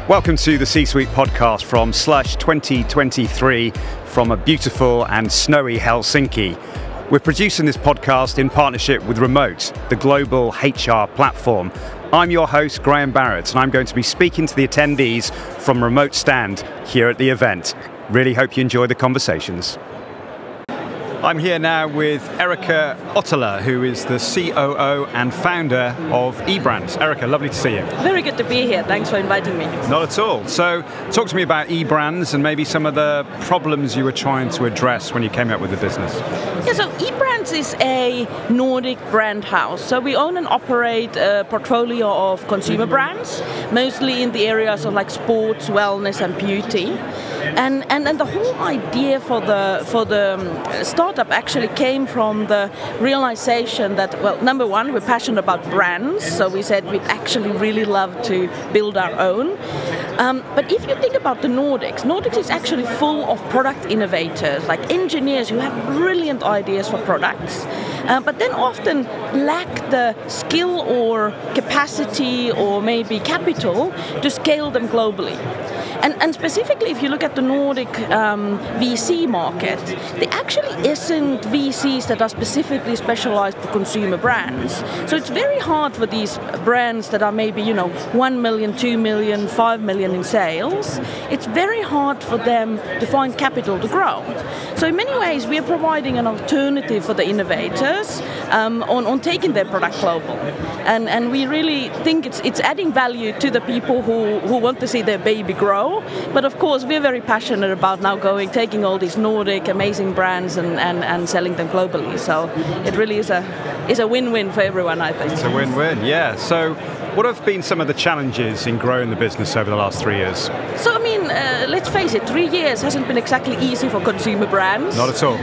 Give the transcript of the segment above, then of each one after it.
Welcome to the C-Suite podcast from Slush 2023 from a beautiful and snowy Helsinki. We're producing this podcast in partnership with Remote, the global HR platform. I'm your host, Graham Barrett, and I'm going to be speaking to the attendees from Remote stand here at the event. Really hope you enjoy the conversations. I'm here now with Erika Ottela, who is the COO and founder of eBrands. Erika, lovely to see you. Very good to be here. Thanks for inviting me. Not at all. So, talk to me about eBrands and maybe some of the problems you were trying to address when you came up with the business. Yeah, so eBrands is a Nordic brand house. So we own and operate a portfolio of consumer brands, mostly in the areas of like sports, wellness, and beauty. And the whole idea for the startup actually came from the realization that, well, number one, we're passionate about brands, so we said we'd actually really love to build our own. But if you think about the Nordics is actually full of product innovators, like engineers who have brilliant ideas for products, but then often lack the skill or capacity or maybe capital to scale them globally. And specifically, if you look at the Nordic VC market, there actually isn't VCs that are specifically specialized for consumer brands. So it's very hard for these brands that are maybe, 1 million, 2 million, 5 million in sales. It's very hard for them to find capital to grow. So in many ways, we are providing an alternative for the innovators on taking their product global. And we really think it's adding value to the people who want to see their baby grow. But of course, we're very passionate about now taking all these Nordic amazing brands and selling them globally. So it really is a win-win for everyone, I think. It's a win-win, yeah. So what have been some of the challenges in growing the business over the last 3 years? So, let's face it, 3 years hasn't been exactly easy for consumer brands. Not at all.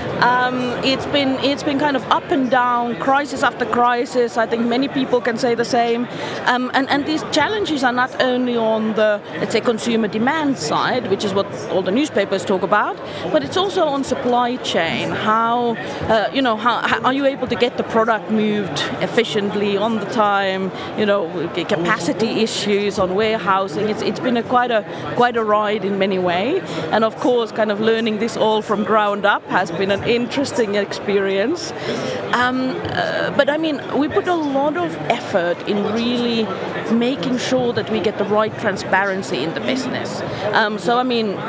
It's been kind of up and down, crisis after crisis. I think many people can say the same. And these challenges are not only on the, let's say, consumer demand side, which is what all the newspapers talk about, but it's also on supply chain. How are you able to get the product moved efficiently on the time? Capacity issues on warehousing. It's been quite a ride in many ways, and of course, kind of learning this all from ground up has been an interesting experience. But we put a lot of effort in really making sure that we get the right transparency in the business.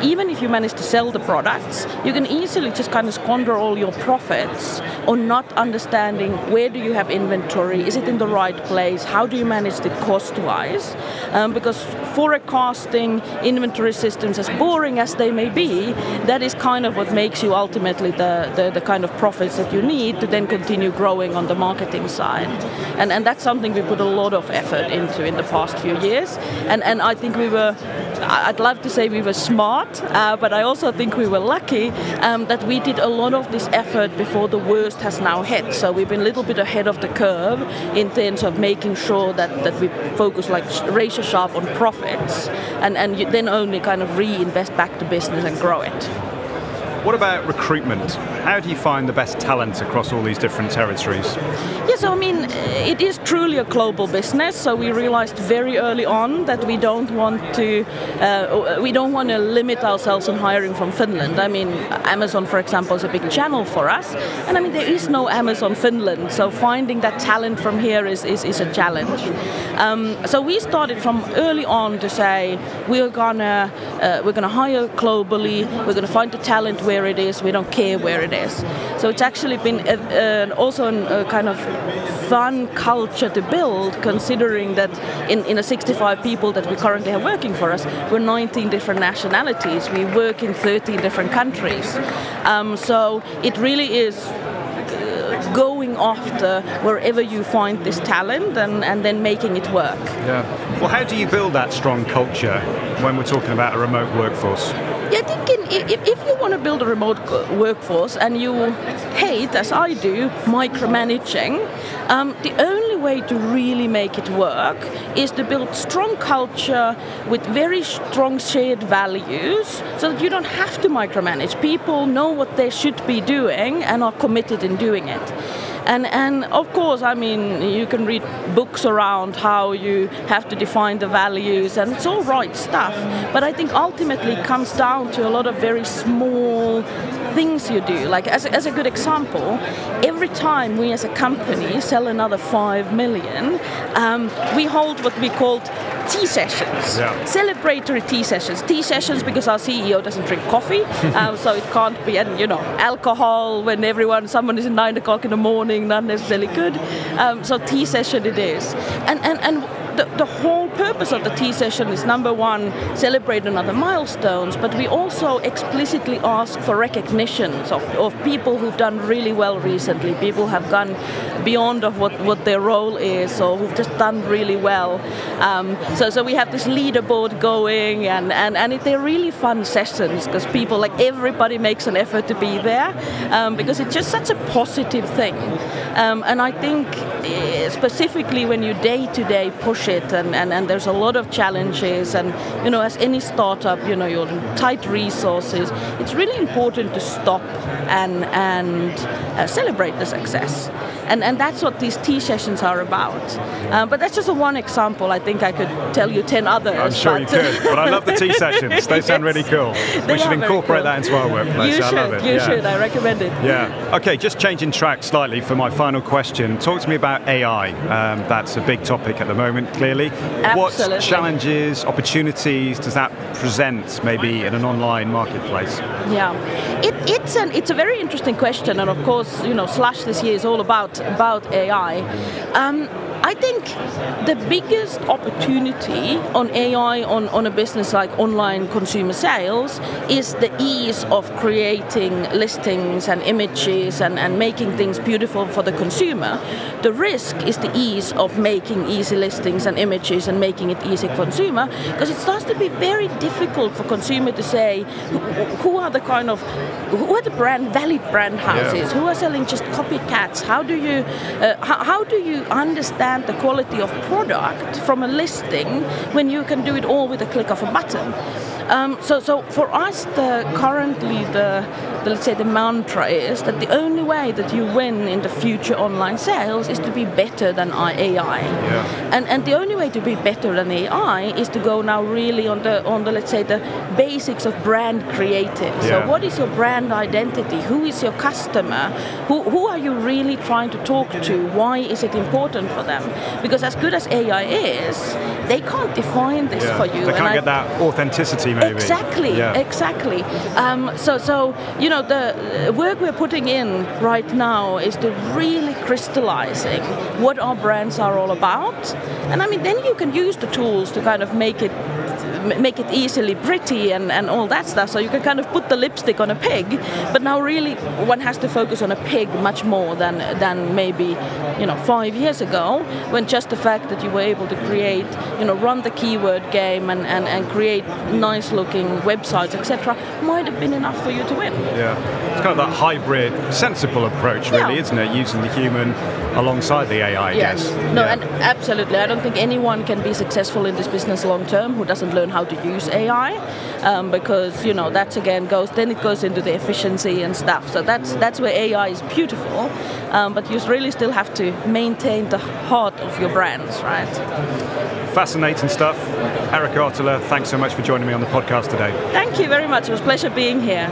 Even if you manage to sell the products, you can easily just kind of squander all your profits on not understanding where do you have inventory, is it in the right place, how do you manage it cost-wise, because forecasting inventory systems, as boring as they may be, that is kind of what makes you ultimately the kind of profits that you need to then continue growing on the marketing side. And that's something we put a lot of effort into in the past few years. And I think I'd love to say we were smart, but I also think we were lucky that we did a lot of this effort before the worst has now hit. So we've been a little bit ahead of the curve in terms of making sure that we focus like razor sharp on profits and you then only kind of reinvest back the business and grow it. What about recruitment? How do you find the best talent across all these different territories? Yeah, so it is truly a global business. So we realized very early on that we don't want to limit ourselves in hiring from Finland. Amazon, for example, is a big channel for us, and there is no Amazon Finland. So finding that talent from here is a challenge. So we started from early on to say we're gonna hire globally. We're gonna find the talent where it is. We don't care where it is. So it's actually been also a kind of fun culture to build, considering that in a 65 people that we currently have working for us, we're 19 different nationalities. We work in 13 different countries. So it really is going after wherever you find this talent and then making it work. Yeah. Well, how do you build that strong culture when we're talking about a remote workforce? Yeah, I think if you want to build a remote workforce and you hate, as I do, micromanaging, the only way to really make it work is to build strong culture with very strong shared values so that you don't have to micromanage. People know what they should be doing and are committed in doing it. And of course, I mean, you can read books around how you have to define the values, and it's all right stuff. But I think ultimately it comes down to a lot of very small things you do. Like as a good example, every time we as a company sell another 5 million, we hold what we call tea sessions, celebratory tea sessions. Tea sessions because our CEO doesn't drink coffee, so it can't be, and alcohol when someone is at 9 o'clock in the morning, not necessarily good. So tea session it is, and the whole purpose of the tea session is, number one, celebrate another milestones, but we also explicitly ask for recognitions of people who've done really well recently, people who have gone beyond of what their role is, or who've just done really well. So we have this leaderboard going, and they're really fun sessions because people, like everybody makes an effort to be there, because it's just such a positive thing. And I think specifically when you day-to-day push it, and there's a lot of challenges, and as any startup, you're in tight resources, it's really important to stop and celebrate the success. And that's what these tea sessions are about. But that's just one example. I think I could tell you 10 others. I'm sure you could, but I love the tea sessions. They sound really cool. We should incorporate that into our workplace. I love it. You should. I recommend it. Yeah. Okay, just changing track slightly for my final question. Talk to me about AI. That's a big topic at the moment, clearly. Absolutely. What challenges, opportunities does that present, maybe in an online marketplace? Yeah, it's a very interesting question, and of course, Slush this year is all about AI. I think the biggest opportunity on AI on a business like online consumer sales is the ease of creating listings and images and making things beautiful for the consumer. The risk is the ease of making easy listings and images and making it easy for consumer, because it starts to be very difficult for consumer to say who are the valid brand houses, who are selling just copycats. How do you understand the quality of product from a listing when you can do it all with a click of a button? So for us, currently let's say the mantra is that the only way that you win in the future online sales is to be better than AI. And the only way to be better than AI is to go now really on the let's say the basics of brand creative. So what is your brand identity? Who is your customer? Who are you really trying to talk to? Why is it important for them? Because as good as AI is, they can't define this for you. They can't get that authenticity, maybe. Exactly. So the work we're putting in right now is to really crystallizing what our brands are all about, and I mean then you can use the tools to kind of make it easily pretty and all that stuff, so you can kind of put the lipstick on a pig, but now really one has to focus on a pig much more than maybe 5 years ago, when just the fact that you were able to create, run the keyword game and create nice looking websites, etc., might have been enough for you to win. It's kind of that hybrid, sensible approach, really, isn't it? Using the human alongside the AI, I guess. No, and absolutely. I don't think anyone can be successful in this business long term who doesn't learn how to use AI, because that's again goes into the efficiency and stuff. So that's where AI is beautiful, but you really still have to maintain the heart of your brands, right? Fascinating stuff. Erika Ottela, thanks so much for joining me on the podcast today. Thank you very much. It was a pleasure being here.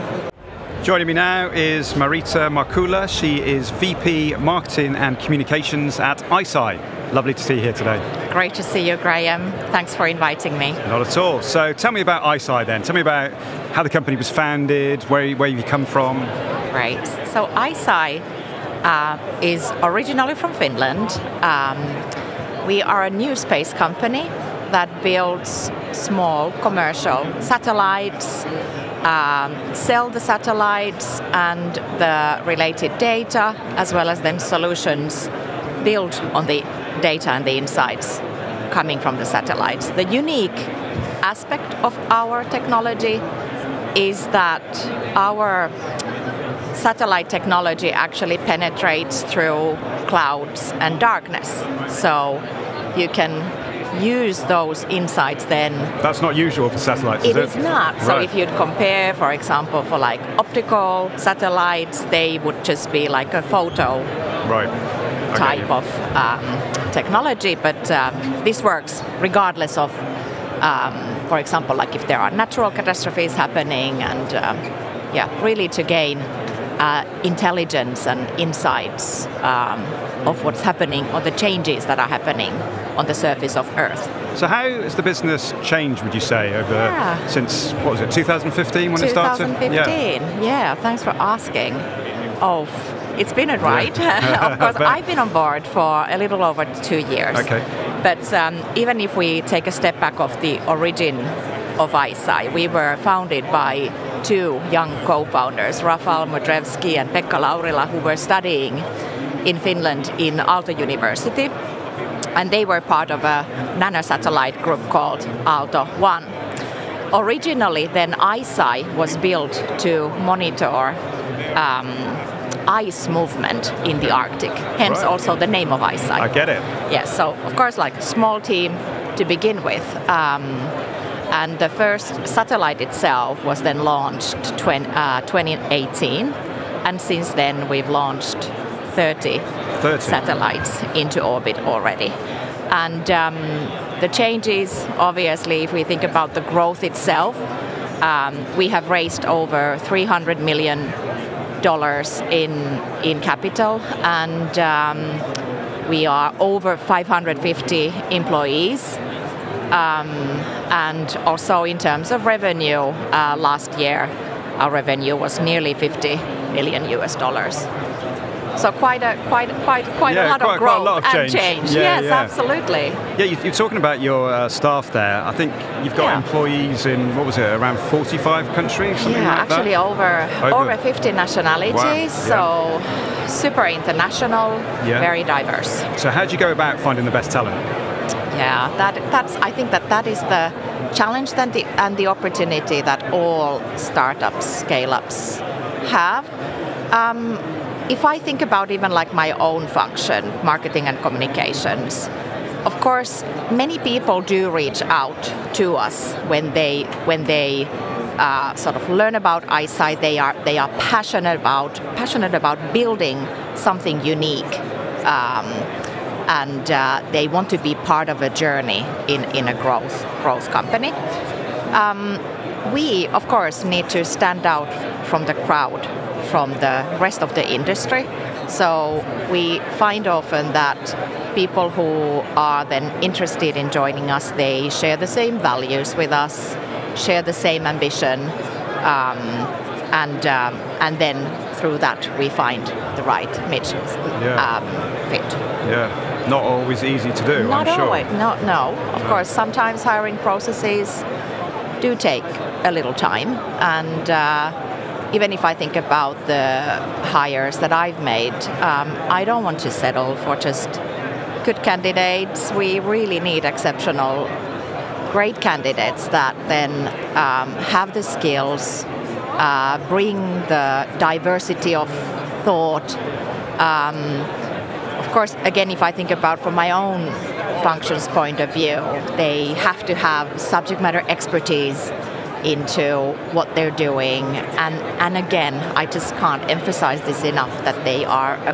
Joining me now is Marita. She is VP Marketing and Communications at ICEYE. Lovely to see you here today. Great to see you, Graham. Thanks for inviting me. Not at all. So tell me about ICEYE then. Tell me about how the company was founded, where you come from. Great. So ICEYE is originally from Finland. We are a new space company that builds small commercial satellites, sell the satellites and the related data, as well as then solutions built on the data and the insights coming from the satellites. The unique aspect of our technology is that our satellite technology actually penetrates through clouds and darkness. So you can use those insights then. That's not usual for satellites, is it? It is not. So if you'd compare, for example, for like optical satellites, they would just be like a photo type of technology, but this works regardless of, for example, like if there are natural catastrophes happening, and really to gain intelligence and insights of what's happening or the changes that are happening on the surface of Earth. So how has the business changed, would you say, since, 2015 when it started? 2015, thanks for asking. Oh, it's been a ride. Of course, I've been on board for a little over 2 years. Okay. But even if we take a step back of the origin of ICEYE, we were founded by 2 young co-founders, Rafal Modrevski and Pekka Laurila, who were studying in Finland in Aalto University. And they were part of a nanosatellite group called Aalto 1. Originally, then ICEYE was built to monitor ice movement in the Arctic, hence also the name of ICEYE. I get it. Yes, so of course, like a small team to begin with. And the first satellite itself was then launched 2018, and since then we've launched 30 satellites into orbit already. And the changes, obviously, if we think about the growth itself, we have raised over $300 million in capital, and we are over 550 employees. And also in terms of revenue, last year our revenue was nearly $50 million. So quite a lot of growth and change. Yes, absolutely. Yeah, you're talking about your staff there. I think you've got employees in, around 45 countries? Something like actually that? over 50 nationalities. Wow. So super international, very diverse. So how do you go about finding the best talent? Yeah, I think that is the challenge and the opportunity that all startups, scale-ups have. If I think about even like my own function, marketing and communications, of course, many people do reach out to us when they sort of learn about ICEYE. They are passionate about building something unique. And they want to be part of a journey in a growth company. We, of course, need to stand out from the crowd, from the rest of the industry. So we find often that people who are then interested in joining us, they share the same values with us, share the same ambition, and then through that we find the right fit. Yeah. Not always easy to do, I'm sure. Always. No. Of course, sometimes hiring processes do take a little time. And even if I think about the hires that I've made, I don't want to settle for just good candidates. We really need exceptional, great candidates that then have the skills, bring the diversity of thought. Of course, again, if I think about from my own functions point of view, they have to have subject matter expertise into what they're doing. And again, I just can't emphasize this enough that they are a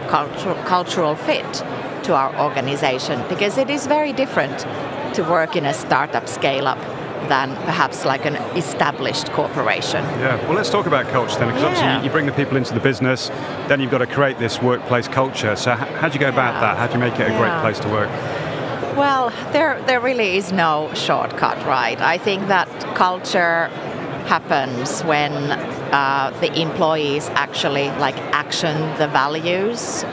cultural fit to our organization, because it is very different to work in a startup scale-up than perhaps like an established corporation. Yeah, well, let's talk about culture then, because obviously you bring the people into the business, then you've got to create this workplace culture. So how do you go about that? How do you make it a great place to work? Well, there really is no shortcut, right? I think that culture happens when the employees actually like action the values.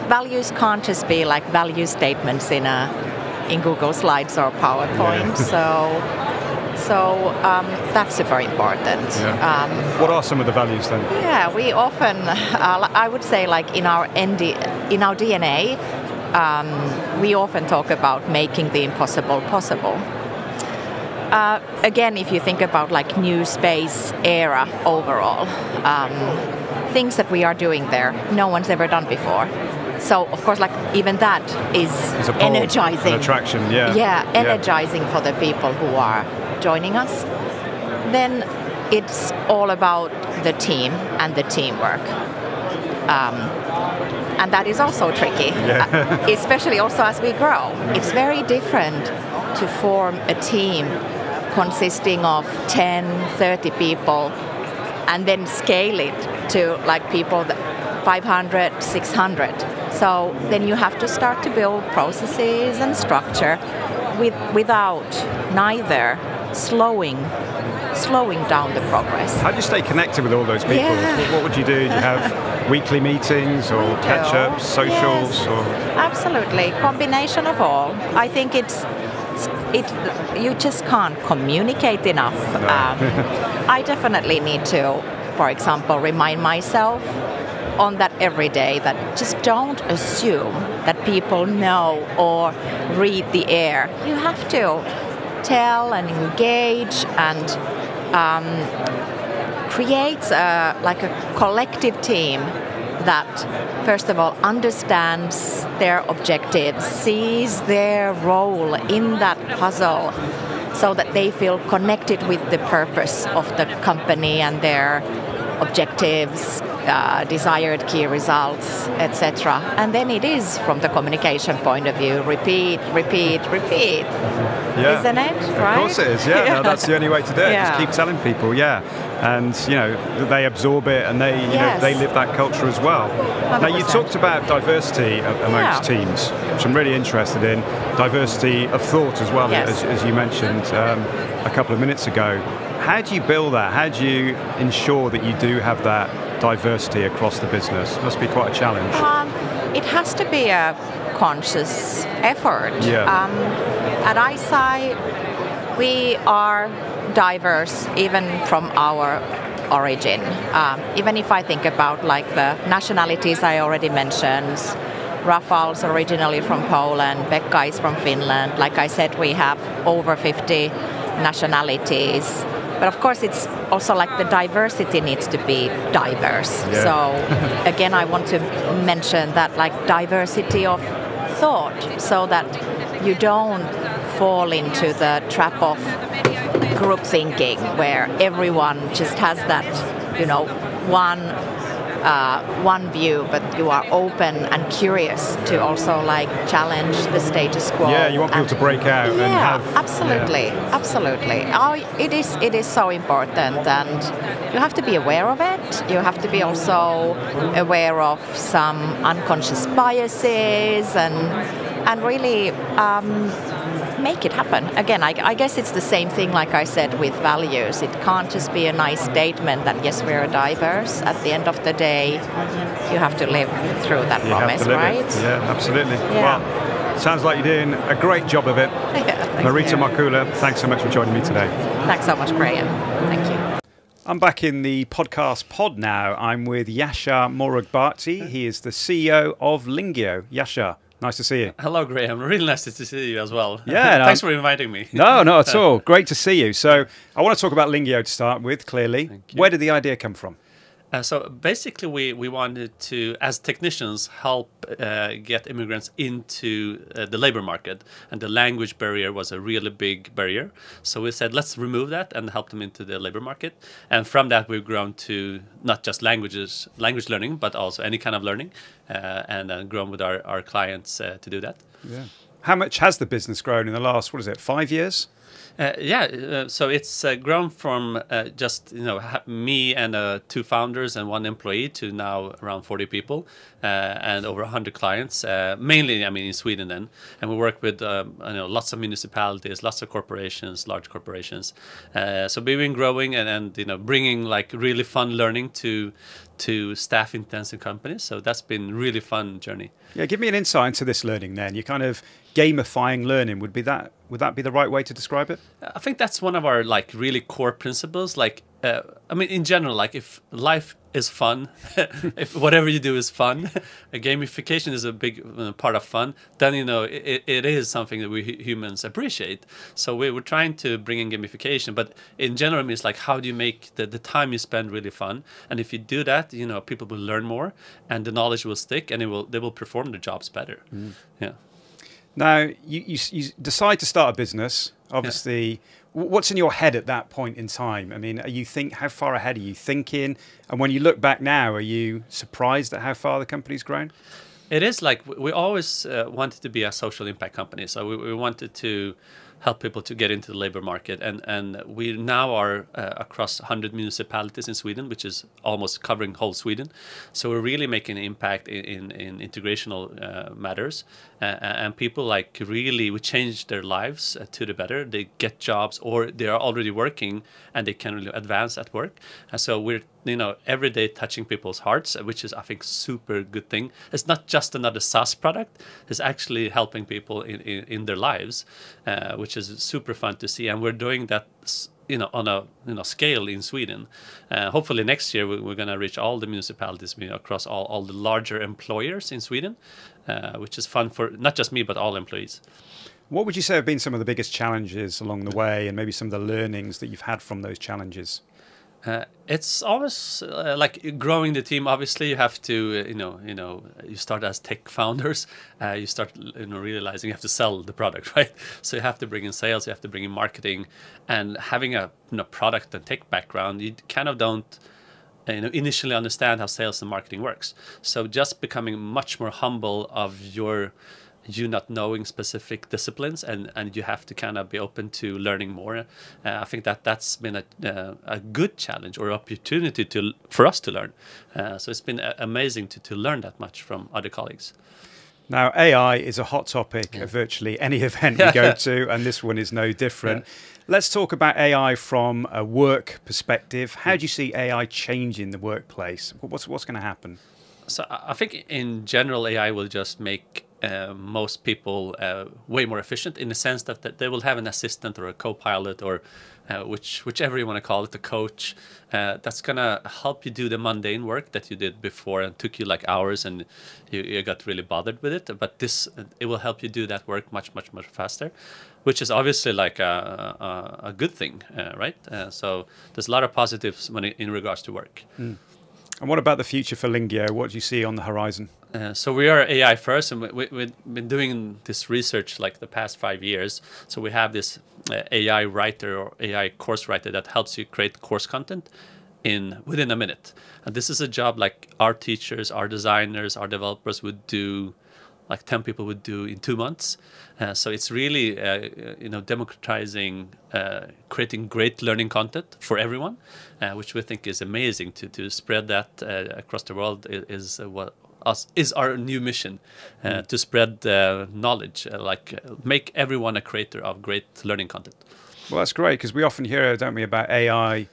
Values can't just be like value statements in Google Slides or PowerPoint. So that's super important. Yeah. What are some of the values then? Yeah, we often, I would say, like in our DNA, we often talk about making the impossible possible. Again, if you think about like new space era overall, things that we are doing there, no one's ever done before. So of course, like even that is It's a pull, energizing. an attraction, yeah. Yeah, energizing for the people who are joining us. Then it's all about the team and the teamwork. And that is also tricky, especially also as we grow. It's very different to form a team consisting of 10, 30 people and then scale it to like people that 500, 600. So then you have to start to build processes and structure without neither slowing down the progress. How do you stay connected with all those people? Yeah. What would you do? Do you have weekly meetings or catch-ups, socials? Yes, or absolutely. Combination of all. I think you just can't communicate enough. No. I definitely need to, for example, remind myself on that every day that just don't assume that people know or read the air. You have to tell and engage and create like a collective team that first of all understands their objectives, sees their role in that puzzle so that they feel connected with the purpose of the company and their objectives, desired key results, etc. And then it is from the communication point of view, repeat, yeah. Isn't it? Right? Of course it is, yeah. No, that's the only way to do it. Yeah. Just keep telling people, and they absorb it and they they live that culture as well. 100%. Now you talked about diversity amongst teams, which I'm really interested in. Diversity of thought as well, as you mentioned a couple of minutes ago. How do you build that? How do you ensure that you do have that diversity across the business? It must be quite a challenge. It has to be a conscious effort. Yeah. At ICEYE, we are diverse even from our origin. Even if I think about like the nationalities I already mentioned, Rafal's originally from Poland, Pekka is from Finland. Like I said, we have over 50 nationalities. But of course, it's also like the diversity needs to be diverse. Yeah. So again, I want to mention that like diversity of thought so that you don't fall into the trap of group thinking where everyone just has that, one view, but you are open and curious to also like challenge the status quo. Yeah, you want people to break out and have... Absolutely. It is so important, and you have to be aware of it. You have to be also aware of some unconscious biases and really make it happen. Again, I guess it's the same thing, like I said, with values. It can't just be a nice statement that, yes, we're diverse. At the end of the day, you have to live through that promise, right? Yeah, absolutely. Yeah. Well, sounds like you're doing a great job of it. Marita, Markkula, thanks so much for joining me today. Thanks so much, Graham. Thank you. I'm back in the podcast pod now. I'm with Yashar Moradbakhti. He is the CEO of Lingio. Yashar, nice to see you. Hello, Graham. Really nice to see you as well. Yeah. Thanks for inviting me. No, not at all. Great to see you. So I want to talk about Lingio to start with, clearly. Where did the idea come from? So basically, we wanted to, as technicians, help get immigrants into the labor market. And the language barrier was a really big barrier. So we said, let's remove that and help them into the labor market. And from that, we've grown to not just language learning, but also any kind of learning, and grown with our clients to do that. Yeah. How much has the business grown in the last, 5 years? So it's grown from just me and 2 founders and 1 employee to now around 40 people and over 100 clients, mainly in Sweden then. And we work with lots of municipalities, lots of corporations, large corporations. So we've been growing and bringing like really fun learning to staff-intensive companies. So that's been really fun journey. Yeah, give me an insight into this learning then. You're kind of gamifying learning. Would that be the right way to describe it? I think that's one of our like really core principles. Like I mean, in general, like if life is fun, if whatever you do is fun, gamification is a big part of fun, then, you know, it is something that we humans appreciate. So we're trying to bring in gamification, but in general, it's like, how do you make the time you spend really fun? And if you do that, you know, people will learn more and the knowledge will stick and they will perform their jobs better. Yeah. Now, you decide to start a business, obviously. Yeah. What's in your head at that point in time? I mean, how far ahead are you thinking? And when you look back now, are you surprised at how far the company's grown? It is like, we always wanted to be a social impact company. So we wanted to help people to get into the labor market. And we now are across 100 municipalities in Sweden, which is almost covering whole Sweden. So we're really making an impact in integrational matters. And people like really, we change their lives to the better. They get jobs or they are already working and they can really advance at work. And so we're, you know, every day touching people's hearts, which is, I think, super good thing. It's not just another SaaS product. It's actually helping people in their lives, which is super fun to see. And we're doing that, you know, on a scale in Sweden. Hopefully next year we're going to reach all the municipalities, you know, across all the larger employers in Sweden, which is fun for not just me but all employees. What would you say have been some of the biggest challenges along the way, and maybe some of the learnings that you've had from those challenges? It's always like growing the team. Obviously, you have to, you start as tech founders. You start, realizing you have to sell the product, right? So you have to bring in sales, you have to bring in marketing, and having a product and tech background, you kind of don't initially understand how sales and marketing works. So just becoming much more humble of you not knowing specific disciplines, and you have to kind of be open to learning more. I think that's been a good challenge or opportunity for us to learn. So it's been amazing to learn that much from other colleagues. Now, AI is a hot topic at virtually any event we go to, and this one is no different. Let's talk about AI from a work perspective. How do you see AI changing the workplace? What's going to happen? So I think in general, AI will just make most people way more efficient, in the sense that they will have an assistant or a co-pilot or whichever you want to call it, a coach, that's going to help you do the mundane work that you did before and took you like hours and you got really bothered with it. But it will help you do that work much faster, which is obviously like a good thing, right? So there's a lot of positives in regards to work. And what about the future for Lingio? What do you see on the horizon? So we are AI first, and we've been doing this research like the past 5 years. So we have this AI writer or AI course writer that helps you create course content within a minute. And this is a job like our teachers, our designers, our developers would do, like 10 people would do in 2 months. So it's really, democratizing, creating great learning content for everyone, which we think is amazing. To spread that across the world is our new mission, to spread knowledge, make everyone a creator of great learning content. Well, that's great, because we often hear, don't we, about AI,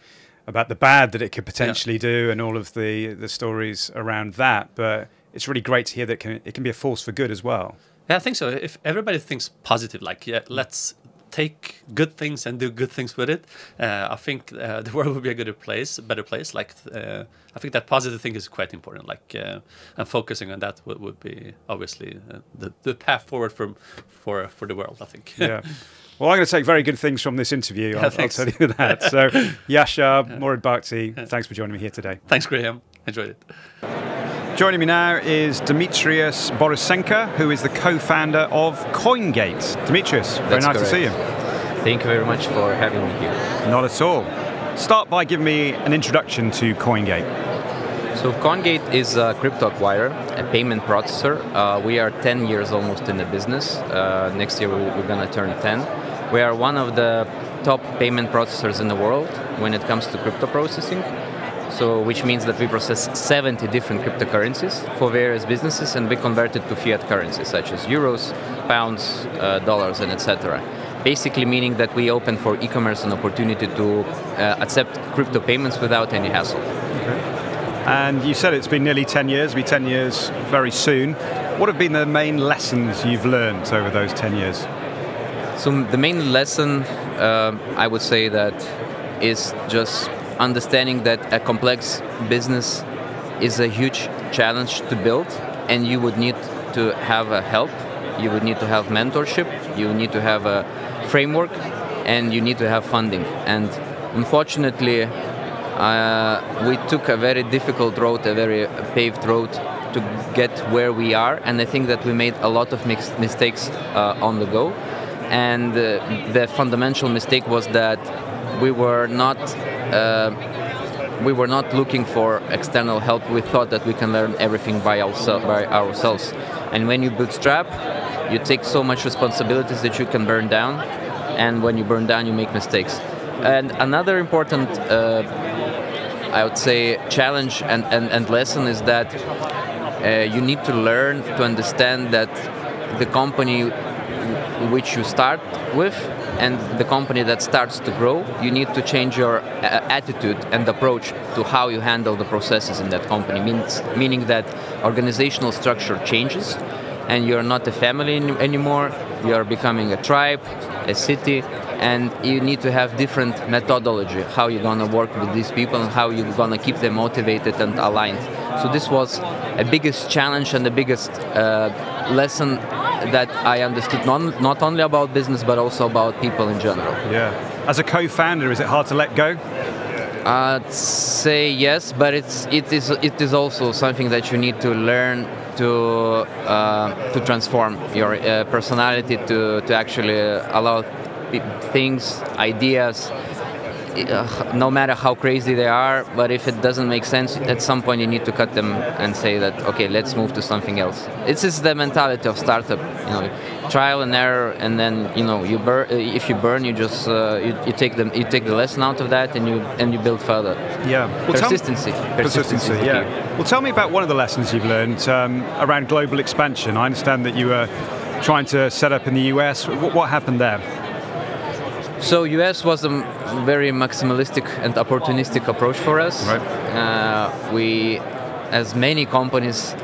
about the bad that it could potentially do, and all of the stories around that. But it's really great to hear that it can be a force for good as well. Yeah, I think so. If everybody thinks positive, let's take good things and do good things with it, I think the world will be a better place. I think that positive thing is quite important. And focusing on that would be obviously the path forward for the world, I think. Yeah. Well, I'm going to take very good things from this interview. I'll tell you that. So, Yashar, Moradbakhti, thanks for joining me here today. Thanks, Graham. Enjoyed it. Joining me now is Dmitrijus Borisenka, who is the co-founder of Coingate. Dmitrijus, very nice to see you. Thank you very much for having me here. Not at all. Start by giving me an introduction to Coingate. So Coingate is a crypto acquirer, a payment processor. We are 10 years almost in the business. Next year we're going to turn 10. We are one of the top payment processors in the world when it comes to crypto processing. So, which means that we process 70 different cryptocurrencies for various businesses, and we convert it to fiat currencies such as euros, pounds, dollars, and etc. Basically meaning that we open for e-commerce an opportunity to accept crypto payments without any hassle. Okay. And you said it's been nearly 10 years, it'll be 10 years very soon. What have been the main lessons you've learned over those 10 years? So the main lesson, I would say, that is just understanding that a complex business is a huge challenge to build, and you would need to have a help, you would need to have mentorship, you need to have a framework, and you need to have funding. And unfortunately, we took a very difficult road, a very paved road to get where we are, and I think that we made a lot of mistakes on the go. And the fundamental mistake was that we were not looking for external help. We thought that we can learn everything by ourselves. And when you bootstrap, you take so much responsibilities that you can burn down. And when you burn down, you make mistakes. And another important, I would say, challenge and lesson is that you need to learn to understand that the company which you start with and the company that starts to grow, you need to change your attitude and approach to how you handle the processes in that company. Meaning that organizational structure changes, and you're not a family anymore, you are becoming a tribe, a city, and you need to have different methodology, how you're going to work with these people and how you're going to keep them motivated and aligned. So this was a biggest challenge and the biggest lesson that I understood, not only about business, but also about people in general. Yeah. As a co-founder, is it hard to let go? I'd say yes, but it is also something that you need to learn to transform your personality to actually allow things, ideas, no matter how crazy they are, but if it doesn't make sense, at some point you need to cut them and say that, okay, let's move to something else. It's just the mentality of startup, trial and error, and then if you burn, you just you take the lesson out of that, and you build further. Yeah, well, Persistency. Yeah. Well, tell me about one of the lessons you've learned around global expansion. I understand that you were trying to set up in the US. What happened there? So US was a very maximalistic and opportunistic approach for us. Right. We, as many companies,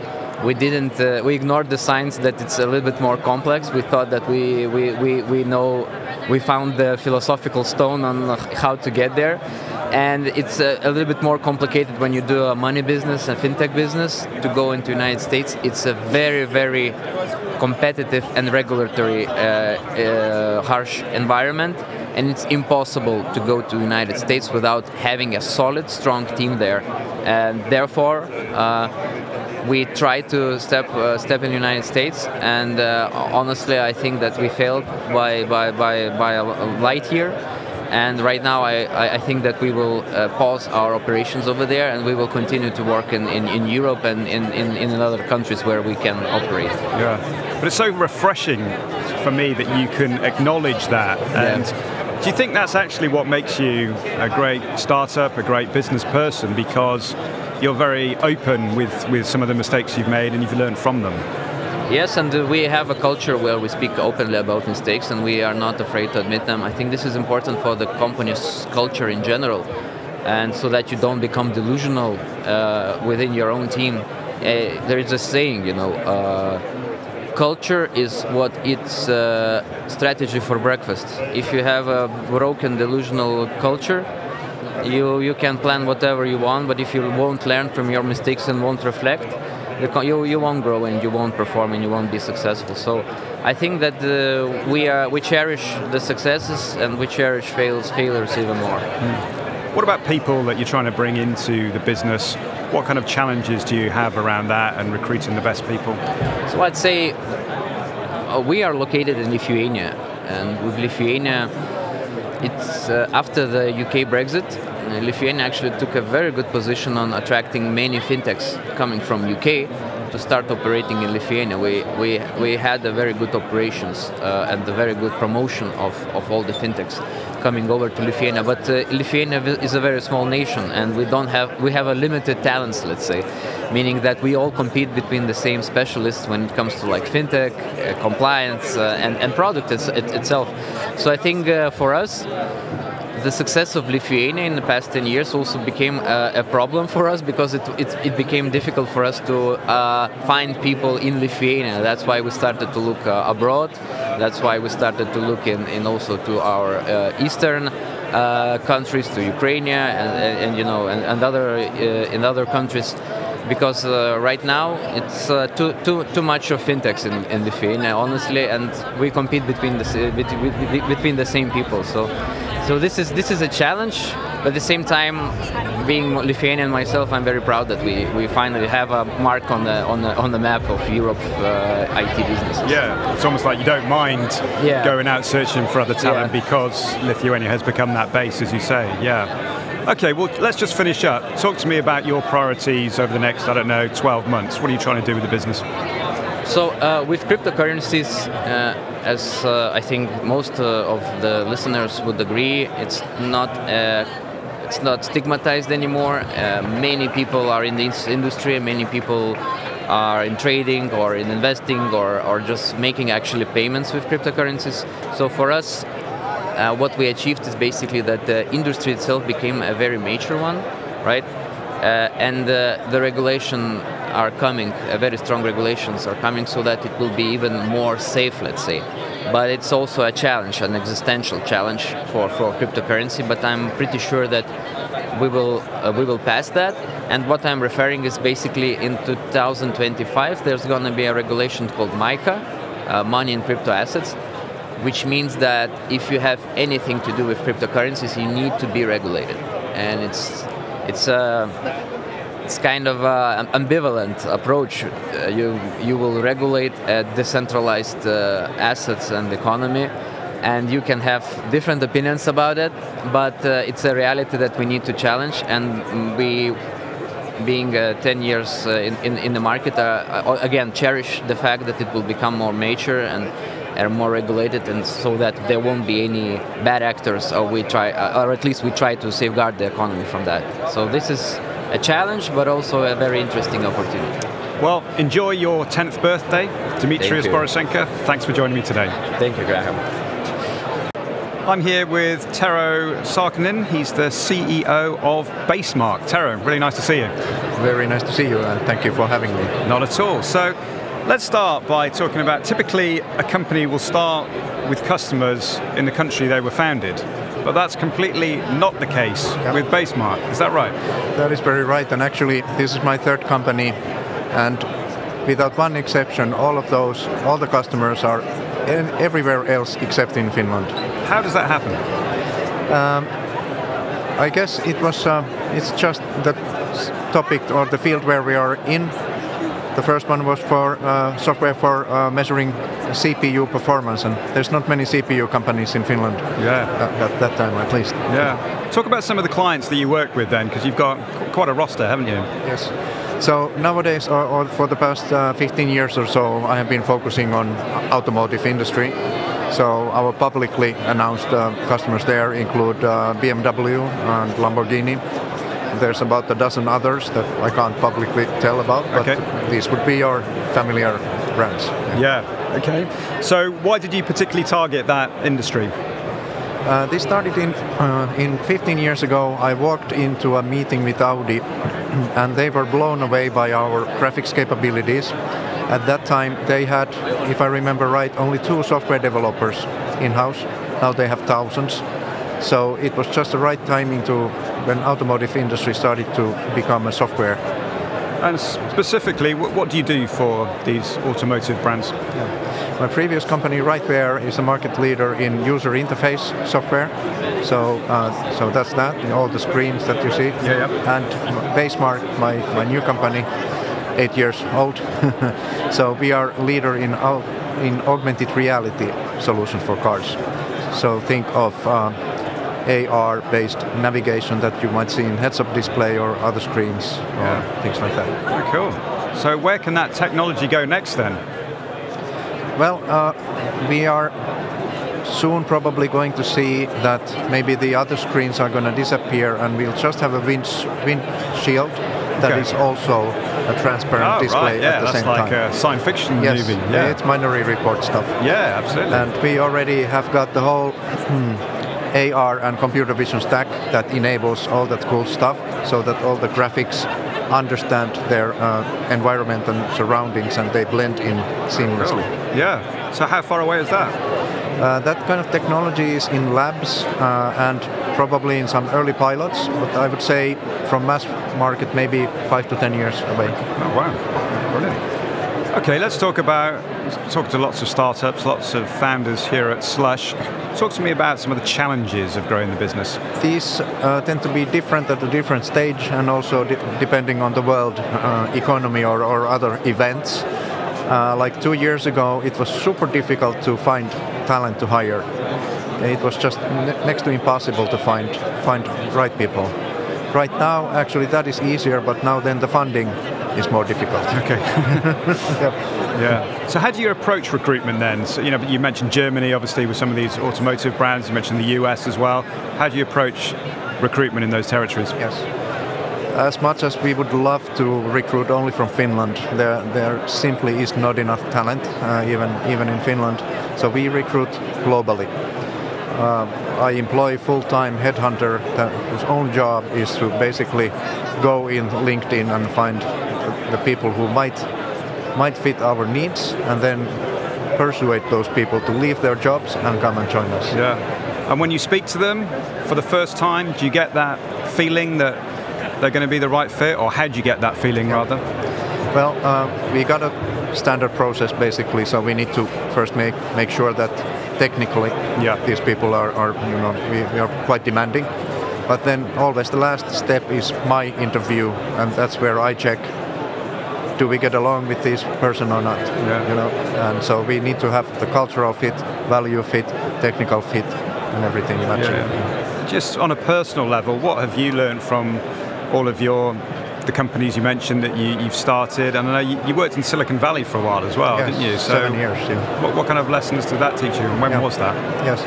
we ignored the signs that it's a little bit more complex. We thought that we found the philosophical stone on how to get there. And it's a little bit more complicated when you do a money business, a fintech business. To go into the United States, it's a very, very competitive and regulatory harsh environment. And it's impossible to go to the United States without having a solid, strong team there. And therefore, we tried to step in the United States. And honestly, I think that we failed by a light year. And right now, I think that we will pause our operations over there, and we will continue to work in Europe and in other countries where we can operate. Yeah, but it's so refreshing for me that you can acknowledge that. And do you think that's actually what makes you a great startup, a great business person, because you're very open with some of the mistakes you've made and you've learned from them? Yes, and we have a culture where we speak openly about mistakes and we are not afraid to admit them. I think this is important for the company's culture in general, and so that you don't become delusional within your own team. There is a saying, culture is what it's strategy for breakfast. If you have a broken, delusional culture, you can plan whatever you want, but if you won't learn from your mistakes and won't reflect, you won't grow and you won't perform and you won't be successful. So I think that we cherish the successes and we cherish failures even more. What about people that you're trying to bring into the business? What kind of challenges do you have around that and recruiting the best people? So I'd say we are located in Lithuania, and with Lithuania, it's after the UK Brexit, Lithuania actually took a very good position on attracting many fintechs coming from UK to start operating in Lithuania. We had a very good operations and a very good promotion of all the fintechs coming over to Lithuania. But Lithuania is a very small nation, and we have a limited talents, let's say, meaning that we all compete between the same specialists when it comes to like fintech, compliance, and product itself. So I think for us, the success of Lithuania in the past 10 years also became a problem for us, because it became difficult for us to find people in Lithuania. That's why we started to look abroad. That's why we started to look in also to our eastern countries, to Ukraine and you know and other in other countries, because right now it's too much of fintechs in Lithuania, honestly, and we compete between the same people. So this is a challenge, but at the same time, being Lithuanian myself, I'm very proud that we finally have a mark on the map of Europe IT businesses. Yeah, it's almost like you don't mind going out searching for other talent because Lithuania has become that base, as you say. Yeah. Okay, well, let's just finish up. Talk to me about your priorities over the next, 12 months. What are you trying to do with the business? So with cryptocurrencies, as I think most of the listeners would agree, it's not stigmatized anymore. Many people are in this industry. Many people are in trading or in investing or just making actually payments with cryptocurrencies. So for us, what we achieved is basically that the industry itself became a very mature one, right? And the regulation are coming, very strong regulations are coming, so that it will be even more safe, let's say. But it's also a challenge, an existential challenge for cryptocurrency. But I'm pretty sure that we will pass that. And what I'm referring is basically in 2025, there's going to be a regulation called MiCA, Money in Crypto Assets, which means that if you have anything to do with cryptocurrencies, you need to be regulated. And it's kind of an ambivalent approach. You will regulate decentralized assets and economy, and you can have different opinions about it, but it's a reality that we need to challenge. And we, being 10 years in the market, again, cherish the fact that it will become more mature and more regulated, and so that there won't be any bad actors, or at least we try to safeguard the economy from that. So this is a challenge, but also a very interesting opportunity. Well, enjoy your 10th birthday, Dmitrijus Borisenka. Thanks for joining me today. Thank you, Graham. I'm here with Tero Sarkkinen. He's the CEO of Basemark. Tero, really nice to see you. Very nice to see you, and thank you for having me. Not at all. So let's start by talking about, typically a company will start with customers in the country they were founded, but that's completely not the case with Basemark. Is that right? That is very right, and actually this is my third company, and without one exception, all the customers are everywhere else except in Finland. How does that happen? I guess it's just the topic or the field where we are in. The first one was for software for measuring CPU performance, and there's not many CPU companies in Finland at that time, at least. Yeah. Talk about some of the clients that you work with then, because you've got quite a roster, haven't you? Yes. So nowadays, or for the past 15 years or so, I have been focusing on automotive industry. So our publicly announced customers there include BMW and Lamborghini. There's about a dozen others that I can't publicly tell about, but these would be your familiar brands. Yeah, okay. So why did you particularly target that industry? This started in 15 years ago. I walked into a meeting with Audi, and they were blown away by our graphics capabilities. At that time, they had, if I remember right, only 2 software developers in-house. Now they have thousands. So it was just the right timing when automotive industry started to become a software. And specifically, what do you do for these automotive brands? Yeah. My previous company right there is a market leader in user interface software. So that's that, all the screens that you see. And Basemark, my new company, 8 years old. So we are leader in augmented reality solutions for cars. So think of AR-based navigation that you might see in heads-up display or other screens or things like that. Oh, cool. So where can that technology go next then? Well, we are soon probably going to see that maybe the other screens are going to disappear, and we'll just have a windshield that is also a transparent display at the same time. That's like a science fiction movie. Yeah, it's Minority Report stuff. Yeah, absolutely. And we already have got the whole AR and computer vision stack that enables all that cool stuff, so that all the graphics understand their environment and surroundings, and they blend in seamlessly. Cool. Yeah. So how far away is that? That kind of technology is in labs and probably in some early pilots, but I would say from mass market maybe 5 to 10 years away. Oh wow, brilliant. Okay, let's talk to lots of startups, lots of founders here at Slush. Talk to me about some of the challenges of growing the business. These tend to be different at a different stage, and also depending on the world economy or other events. Like 2 years ago, it was super difficult to find talent to hire. It was just next to impossible to find right people. Right now, actually, that is easier, but now then the funding is more difficult. Okay. Yep. Yeah. So how do you approach recruitment then? So, you mentioned Germany, obviously, with some of these automotive brands. You mentioned the US as well. How do you approach recruitment in those territories? Yes. As much as we would love to recruit only from Finland, there simply is not enough talent, even in Finland. So we recruit globally. I employ full-time headhunter whose own job is to basically go in LinkedIn and find the people who might fit our needs, and then persuade those people to leave their jobs and come and join us. Yeah. And when you speak to them for the first time, do you get that feeling that they're going to be the right fit, or how do you get that feeling rather? Well, we got a standard process basically, so we need to first make sure that technically these people are we are quite demanding. But then always the last step is my interview, and that's where I check, do we get along with this person or not? Yeah. And so we need to have the cultural fit, value fit, technical fit, and everything matching. Yeah. Just on a personal level, what have you learned from all of the companies you mentioned that you've started? And I know you worked in Silicon Valley for a while as well, didn't you? So 7 years, yeah. What kind of lessons did that teach you, and when was that? Yes.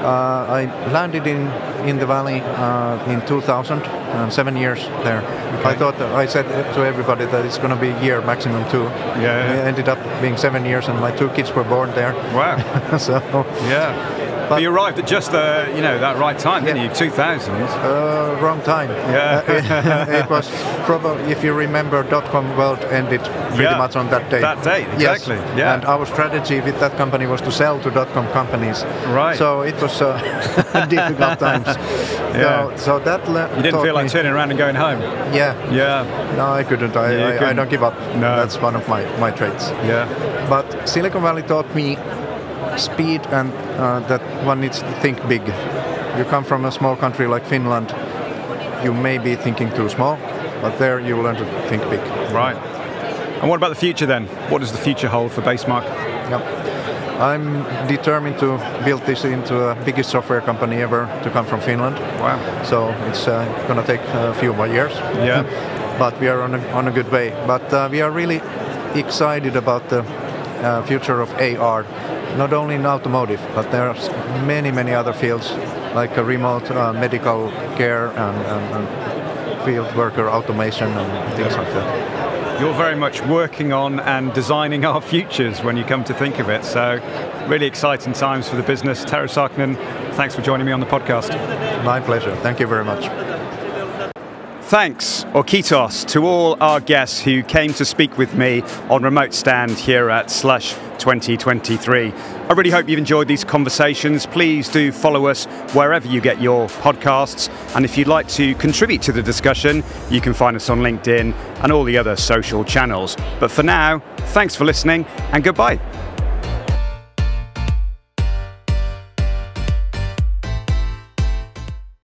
I landed in the valley in 2000, and 7 years there. Okay. I said to everybody that it's going to be a year, maximum 2. Yeah. It ended up being 7 years, and my 2 kids were born there. Wow. So yeah. But you arrived at just that right time, didn't you? 2000. Wrong time. Yeah. It was probably, if you remember, .com world ended pretty much on that day. That day, exactly. Yes. Yeah. And our strategy with that company was to sell to .com companies. Right. So it was difficult times. Yeah. So that you didn't feel like turning around and going home. Yeah. Yeah. No, I couldn't. I don't give up. No. That's one of my traits. Yeah. But Silicon Valley taught me speed, and that one needs to think big. You come from a small country like Finland, you may be thinking too small, but there you learn to think big. Right. And what about the future then? What does the future hold for Basemark? Yep. I'm determined to build this into the biggest software company ever to come from Finland. Wow. So it's going to take a few more years. Yeah. But we are on a good way. But we are really excited about the future of AR. Not only in automotive, but there are many other fields, like remote medical care and field worker automation and things like that. You're very much working on and designing our futures when you come to think of it. So really exciting times for the business. Tero, Sarkkinen, thanks for joining me on the podcast. My pleasure. Thank you very much. Thanks, or kiitos, to all our guests who came to speak with me on remote stand here at Slush 2023. I really hope you've enjoyed these conversations. Please do follow us wherever you get your podcasts. And if you'd like to contribute to the discussion, you can find us on LinkedIn and all the other social channels. But for now, thanks for listening and goodbye.